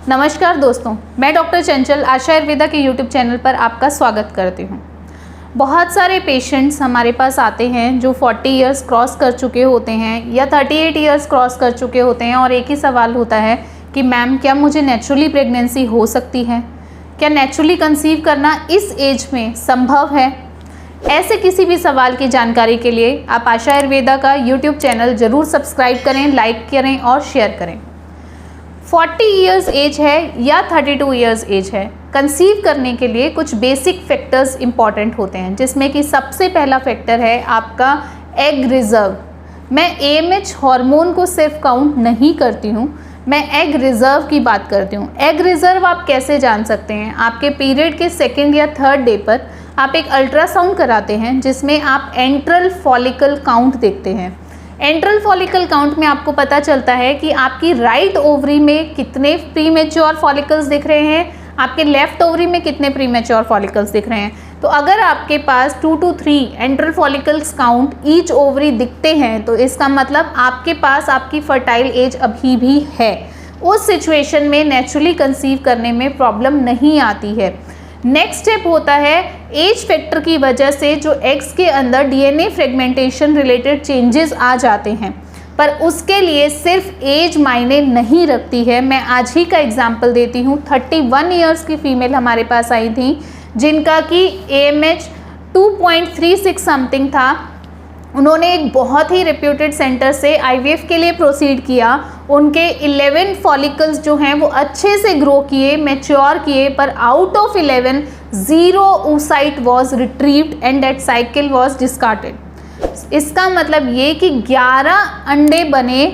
नमस्कार दोस्तों, मैं डॉक्टर चंचल आशा आयुर्वेदा के यूट्यूब चैनल पर आपका स्वागत करती हूँ। बहुत सारे पेशेंट्स हमारे पास आते हैं जो 40 इयर्स क्रॉस कर चुके होते हैं या 38 इयर्स क्रॉस कर चुके होते हैं और एक ही सवाल होता है कि मैम क्या मुझे नेचुरली प्रेगनेंसी हो सकती है, क्या नेचुरली कंसीव करना इस एज में संभव है। ऐसे किसी भी सवाल की जानकारी के लिए आप आशा आयुर्वेदा का यूट्यूब चैनल ज़रूर सब्सक्राइब करें, लाइक करें और शेयर करें। 40 इयर्स एज है या 32 इयर्स एज है, कंसीव करने के लिए कुछ बेसिक फैक्टर्स इंपॉर्टेंट होते हैं, जिसमें कि सबसे पहला फैक्टर है आपका एग रिजर्व। मैं AMH हार्मोन को सिर्फ काउंट नहीं करती हूँ, मैं एग रिजर्व की बात करती हूँ। एग रिजर्व आप कैसे जान सकते हैं? आपके पीरियड के सेकेंड या थर्ड डे पर आप एक अल्ट्रासाउंड कराते हैं जिसमें आप एंट्रल फॉलिकल काउंट देखते हैं। एंट्रल फॉलिकल काउंट में आपको पता चलता है कि आपकी राइट ओवरी में कितने प्रीमेच्योर फॉलिकल्स दिख रहे हैं, आपके लेफ्ट ओवरी में कितने प्रीमेच्योर फॉलिकल्स दिख रहे हैं। तो अगर आपके पास 2 to 3 enteral follicles count each ovary दिखते हैं तो इसका मतलब आपके पास आपकी फर्टाइल एज अभी भी है। उस सिचुएशन में नेचुरली कंसीव करने में प्रॉब्लम नहीं आती है। नेक्स्ट स्टेप होता है एज फैक्टर की वजह से जो एग्स के अंदर DNA फ्रेगमेंटेशन रिलेटेड चेंजेस आ जाते हैं, पर उसके लिए सिर्फ एज मायने नहीं रखती है। मैं आज ही का एग्जांपल देती हूँ। 31 इयर्स की फीमेल हमारे पास आई थी जिनका कि AMH 2.36 समथिंग था। उन्होंने एक बहुत ही रेप्यूटेड सेंटर से IVF के लिए प्रोसीड किया। उनके 11 फॉलिकल्स जो हैं वो अच्छे से ग्रो किए, मैच्योर किए, पर out of 11 0 oocyte was retrieved and that cycle was discarded. इसका मतलब ये कि 11 अंडे बने,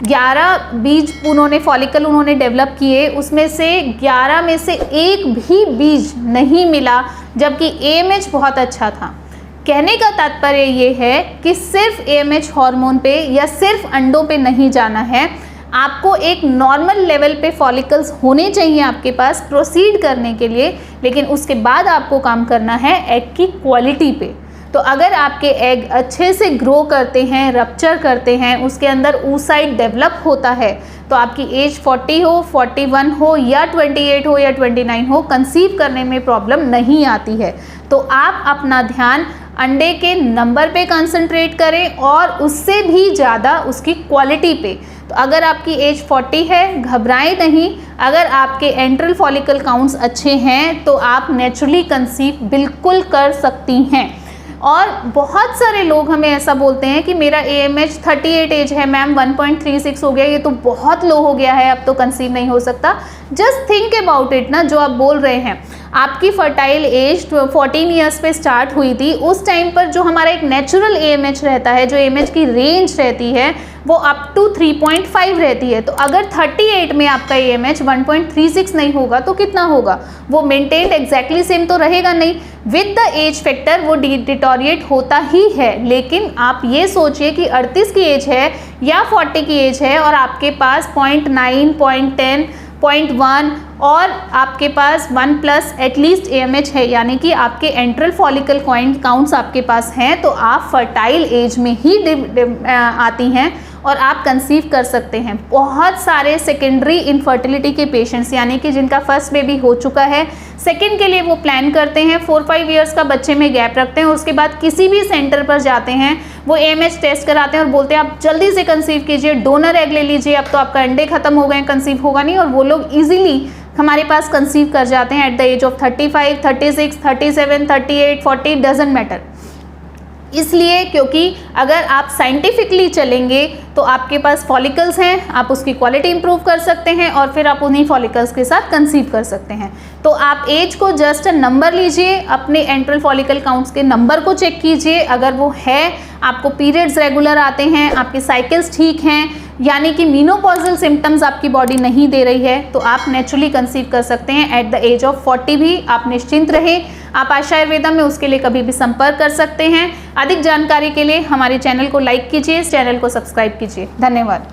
11 बीज उन्होंने फॉलिकल उन्होंने डेवलप किए, उसमें से 11 में से एक भी बीज नहीं मिला, जबकि AMH बहुत अच्छा था। कहने का तात्पर्य ये है कि सिर्फ AMH हार्मोन पे या सिर्फ अंडों पे नहीं जाना है, आपको एक नॉर्मल लेवल पे फॉलिकल्स होने चाहिए आपके पास प्रोसीड करने के लिए, लेकिन उसके बाद आपको काम करना है एग की क्वालिटी पे। तो अगर आपके एग अच्छे से ग्रो करते हैं, रप्चर करते हैं, उसके अंदर oocyte डेवलप होता है, तो आपकी एज 40 हो, 41 हो या 28 हो या 29 हो, कंसीव करने में प्रॉब्लम नहीं आती है। तो आप अपना ध्यान अंडे के नंबर पे कंसंट्रेट करें और उससे भी ज़्यादा उसकी क्वालिटी पे। तो अगर आपकी एज 40 है, घबराएं नहीं। अगर आपके एंट्रल फॉलिकल काउंट्स अच्छे हैं तो आप नेचुरली कंसीव बिल्कुल कर सकती हैं। और बहुत सारे लोग हमें ऐसा बोलते हैं कि मेरा AMH 38 एज है मैम, 1.36 हो गया, ये तो बहुत लो हो गया है, अब तो कंसीव नहीं हो सकता। जस्ट थिंक अबाउट इट ना, जो आप बोल रहे हैं, आपकी फर्टाइल एज 14 इयर्स पे स्टार्ट हुई थी। उस टाइम पर जो हमारा एक नेचुरल AMH रहता है, जो AMH की रेंज रहती है वो अप टू 3.5 रहती है। तो अगर 38 में आपका AMH 1.36 नहीं होगा तो कितना होगा? वो मेंटेन्ड एग्जैक्टली सेम तो रहेगा नहीं। विद द एज फैक्टर वो डिटोरिएट होता ही है। लेकिन आप ये सोचिए कि 38 की एज है या 40 की एज है और आपके पास 0.9, 0.10, 0.1 और आपके पास 1+ एटलीस्ट AMH है, यानी कि आपके एंट्रल फॉलिकल काउंट्स आपके पास हैं, तो आप फर्टाइल एज में ही आती हैं और आप कंसीव कर सकते हैं। बहुत सारे सेकेंडरी इनफर्टिलिटी के पेशेंट्स, यानी कि जिनका फर्स्ट बेबी हो चुका है, सेकंड के लिए वो प्लान करते हैं, 4-5 इयर्स का बच्चे में गैप रखते हैं, उसके बाद किसी भी सेंटर पर जाते हैं, वो AMH टेस्ट कराते हैं और बोलते हैं आप जल्दी से कंसीव कीजिए, डोनर एग ले लीजिए, अब तो आपका अंडे खत्म हो गए, कंसीव होगा नहीं। और वो लोग ईजिली हमारे पास कंसीव कर जाते हैं at the age of 35, 36, 37, 38, 40, doesn't matter. इसलिए क्योंकि अगर आप साइंटिफिकली चलेंगे तो आपके पास फॉलिकल्स हैं, आप उसकी क्वालिटी इंप्रूव कर सकते हैं और फिर आप उन्हीं फॉलिकल्स के साथ कंसीव कर सकते हैं। तो आप एज को जस्ट नंबर लीजिए, अपने एंट्रल फॉलिकल काउंट्स के नंबर को चेक कीजिए। अगर वो है, आपको पीरियड्स रेगुलर आते हैं, आपके साइकिल्स ठीक हैं, यानी कि मीनोपॉजल सिम्टम्स आपकी बॉडी नहीं दे रही है, तो आप नेचुरली कंसीव कर सकते हैं एट द एज ऑफ 40 भी। आप निश्चिंत रहें। आप आशा आयुर्वेदा में उसके लिए कभी भी संपर्क कर सकते हैं। अधिक जानकारी के लिए हमारे चैनल को लाइक कीजिए, इस चैनल को सब्सक्राइब कीजिए। धन्यवाद।